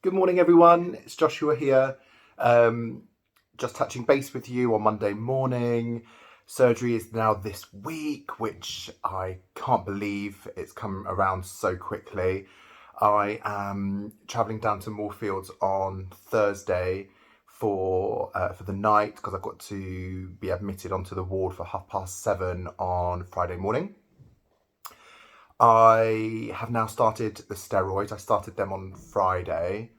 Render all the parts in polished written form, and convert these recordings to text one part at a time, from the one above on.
Good morning, everyone. It's Joshua here. Um, just touching base with you on Monday morning. Surgery is now this week, which I can't believe it's come around so quickly. I am travelling down to Moorfields on Thursday for the night because I've got to be admitted onto the ward for 7:30 on Friday morning. I have now started the steroids. I started them on Friday.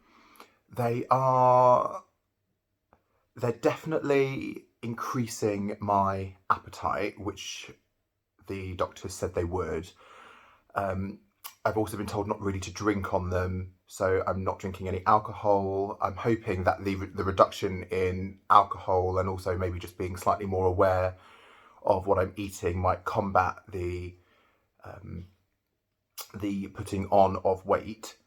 They are they're definitely increasing my appetite, which the doctors said they would. Um, I've also been told not really to drink on them, so I'm not drinking any alcohol. I'm hoping that the reduction in alcohol and also maybe just being slightly more aware of what I'm eating might combat um, the putting on of weight.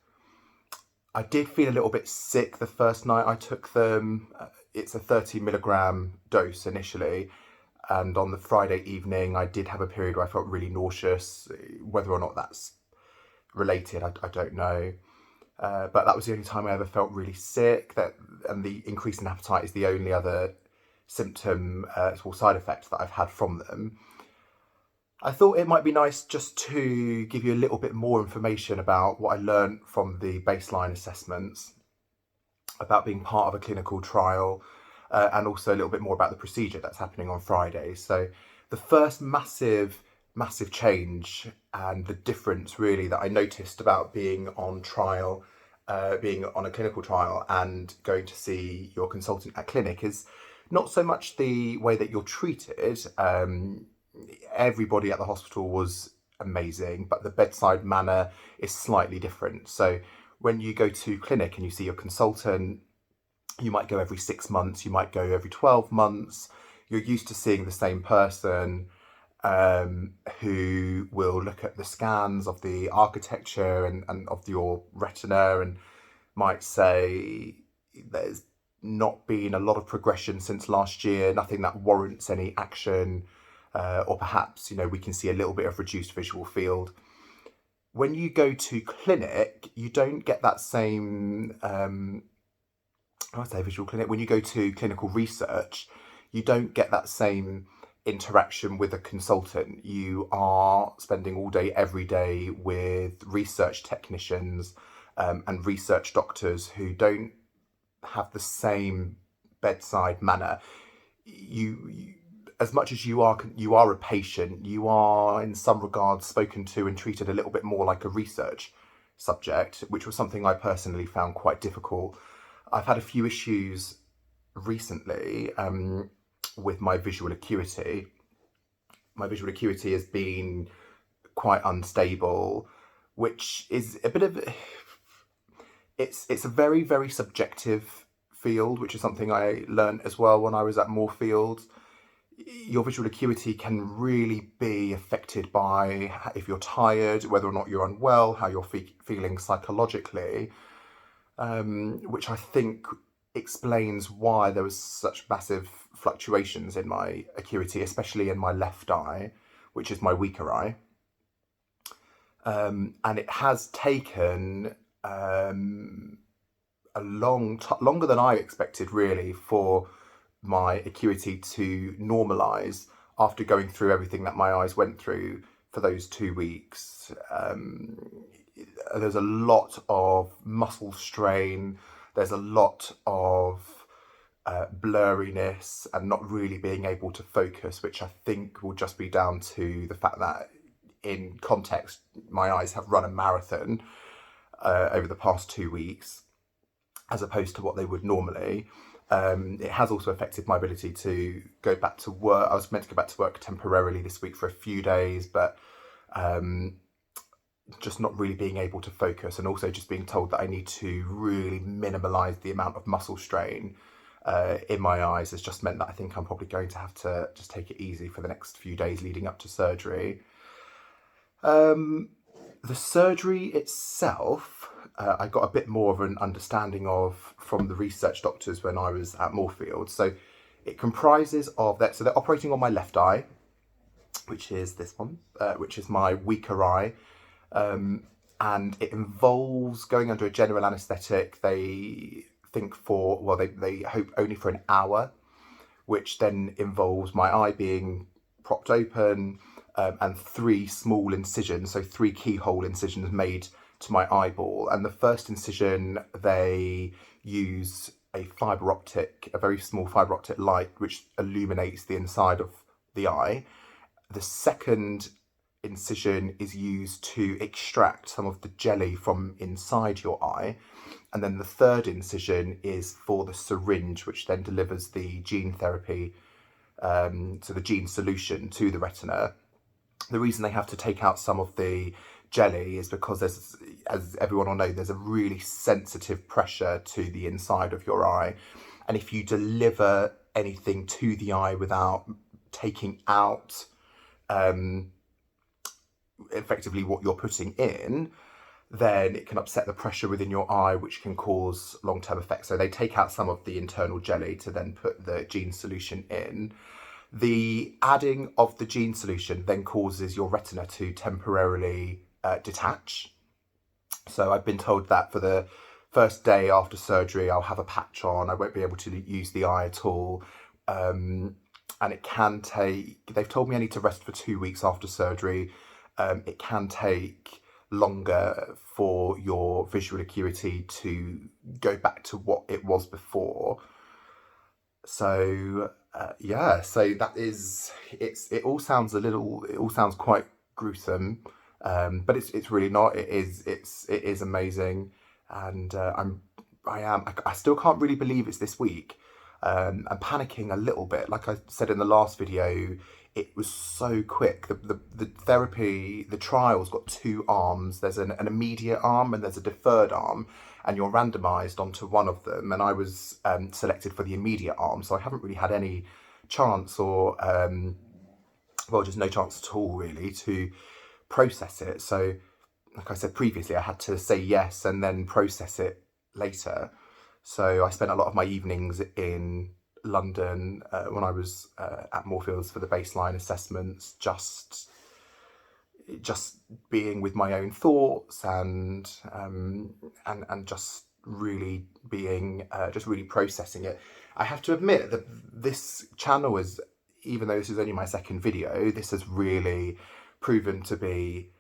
I did feel a little bit sick the first night I took them. It's a 30 milligram dose initially, and on the Friday evening, I did have a period where I felt really nauseous. Whether or not that's related, I don't know. But that was the only time I ever felt really sick. And the increase in appetite is the only other symptom or side effect that I've had from them. I thought it might be nice just to give you a little bit more information about what I learned from the baseline assessments, about being part of a clinical trial, and also a little bit more about the procedure that's happening on Friday. So, the first massive change and the difference really that I noticed about being on trial, being on a clinical trial and going to see your consultant at clinic is not so much the way that you're treated. Everybody at the hospital was amazing, but the bedside manner is slightly different. So when you go to clinic and you see your consultant, you might go every 6 months, you might go every 12 months. You're used to seeing the same person who will look at the scans of the architecture and of your retina and might say there's not been a lot of progression since last year, nothing that warrants any action, or perhaps we can see a little bit of reduced visual field. When you go to clinic, you don't get that same. I say visual clinic. When you go to clinical research, you don't get that same interaction with a consultant. You are spending all day, every day with research technicians and research doctors who don't have the same bedside manner. You as much as you are a patient, you are in some regards spoken to and treated a little bit more like a research subject, which was something I personally found quite difficult. I've had a few issues recently with my visual acuity. My visual acuity has been quite unstable, which is a bit of it's a very subjective field, which is something I learned as well when I was at Moorfields. Your visual acuity can really be affected by if you're tired, whether or not you're unwell, how you're feeling psychologically, which I think explains why there was such massive fluctuations in my acuity, especially in my left eye, which is my weaker eye. And it has taken longer than I expected, really, for my acuity to normalize after going through everything that my eyes went through for those 2 weeks. There's a lot of muscle strain, there's a lot of blurriness and not really being able to focus, which I think will just be down to the fact that, in context, my eyes have run a marathon over the past 2 weeks as opposed to what they would normally. It has also affected my ability to go back to work. I was meant to go back to work temporarily this week for a few days, but just not really being able to focus, and also just being told that I need to really minimalize the amount of muscle strain in my eyes has just meant that I think I'm probably going to have to just take it easy for the next few days leading up to surgery. The surgery itself, I got a bit more of an understanding of from the research doctors when I was at Moorfield. So it comprises of that. So they're operating on my left eye, which is this one, which is my weaker eye. and it involves going under a general anaesthetic. They think for, well, they hope only for an hour, which then involves my eye being propped open, and 3 small incisions, so 3 keyhole incisions made to my eyeball. And the first incision, they use a fibre optic, a very small fibre optic light, which illuminates the inside of the eye. The second incision is used to extract some of the jelly from inside your eye. And then the third incision is for the syringe, which then delivers the gene therapy, so the gene solution to the retina. The reason they have to take out some of the jelly is because there's, as everyone will know, there's a really sensitive pressure to the inside of your eye. And if you deliver anything to the eye without taking out effectively what you're putting in, then it can upset the pressure within your eye, which can cause long-term effects. So they take out some of the internal jelly to then put the gene solution in. The adding of the gene solution then causes your retina to temporarily detach. So I've been told that for the first day after surgery, I'll have a patch on. I won't be able to use the eye at all. And it can take, they've told me I need to rest for 2 weeks after surgery. It can take longer for your visual acuity to go back to what it was before. So yeah, so that is, it all sounds quite gruesome, but it's really not. It is amazing, and I still can't really believe it's this week. I'm panicking a little bit. Like I said in the last video, it was so quick. The therapy, the trial's got 2 arms. There's an immediate arm and there's a deferred arm, and you're randomised onto one of them. And I was selected for the immediate arm, so I haven't really had any chance, or well, just no chance at all really to process it. So like I said previously, I had to say yes and then process it later. So I spent a lot of my evenings in London when I was at Moorfields for the baseline assessments, just being with my own thoughts and just really being just really processing it. I have to admit that this channel is, even though this is only my 2nd video, this has really proven to be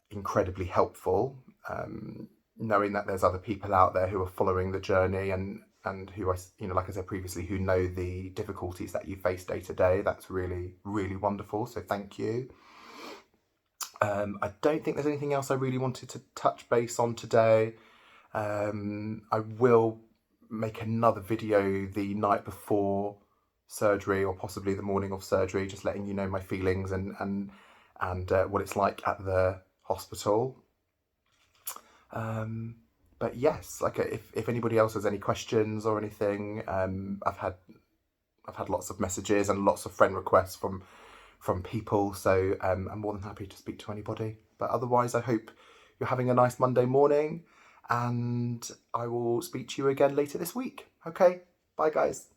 incredibly helpful. Knowing that there's other people out there who are following the journey and who like I said previously, who know the difficulties that you face day to day, that's really, really wonderful. So thank you. I don't think there's anything else I really wanted to touch base on today. I will make another video the night before surgery, or possibly the morning of surgery, just letting you know my feelings and what it's like at the hospital. But yes, like if anybody else has any questions or anything, I've had lots of messages and lots of friend requests from people, so I'm more than happy to speak to anybody. But otherwise, I hope you're having a nice Monday morning, and I will speak to you again later this week. Okay, bye guys.